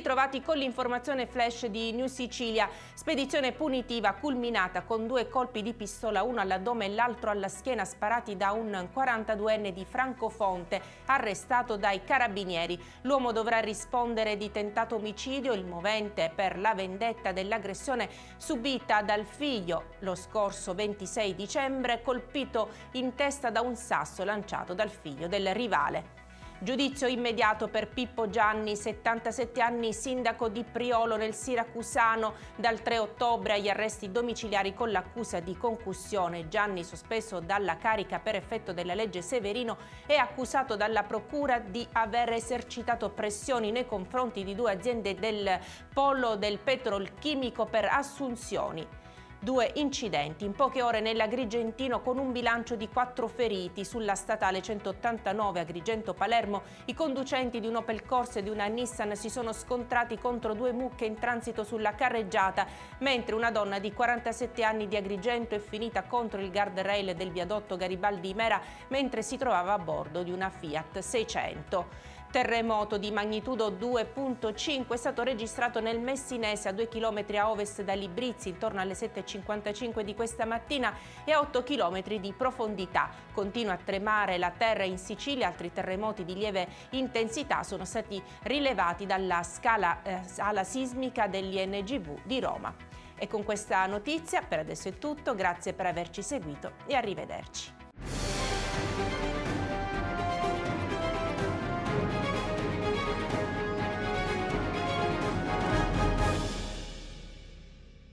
ritrovati con l'informazione flash di New Sicilia. Spedizione punitiva culminata con 2 colpi di pistola, uno all'addome e l'altro alla schiena, sparati da un 42enne di Francofonte, arrestato dai carabinieri. L'uomo dovrà rispondere di tentato omicidio, il movente per la vendetta dell'aggressione subita dal figlio lo scorso 26 dicembre, colpito in testa da un sasso lanciato dal figlio del rivale. Giudizio immediato per Pippo Gianni, 77 anni, sindaco di Priolo nel Siracusano. Dal 3 ottobre agli arresti domiciliari con l'accusa di concussione. Gianni, sospeso dalla carica per effetto della legge Severino, è accusato dalla procura di aver esercitato pressioni nei confronti di 2 aziende del polo del petrolchimico per assunzioni. 2 incidenti in poche ore nell'Agrigentino con un bilancio di 4 feriti. Sulla statale 189 Agrigento-Palermo i conducenti di un Opel Corsa e di una Nissan si sono scontrati contro 2 mucche in transito sulla carreggiata, mentre una donna di 47 anni di Agrigento è finita contro il guardrail del viadotto Garibaldi Imera mentre si trovava a bordo di una Fiat 600. Terremoto di magnitudo 2.5 è stato registrato nel Messinese, a 2 km a ovest da Librizzi, intorno alle 7:55 di questa mattina, e a 8 km di profondità. Continua a tremare la terra in Sicilia. Altri terremoti di lieve intensità sono stati rilevati dalla sala sismica dell'INGV di Roma. E con questa notizia per adesso è tutto, grazie per averci seguito e arrivederci.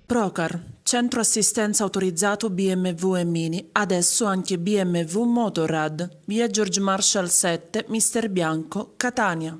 Procar, centro assistenza autorizzato BMW e Mini, adesso anche BMW Motorrad, via George Marshall 7, Mister Bianco, Catania.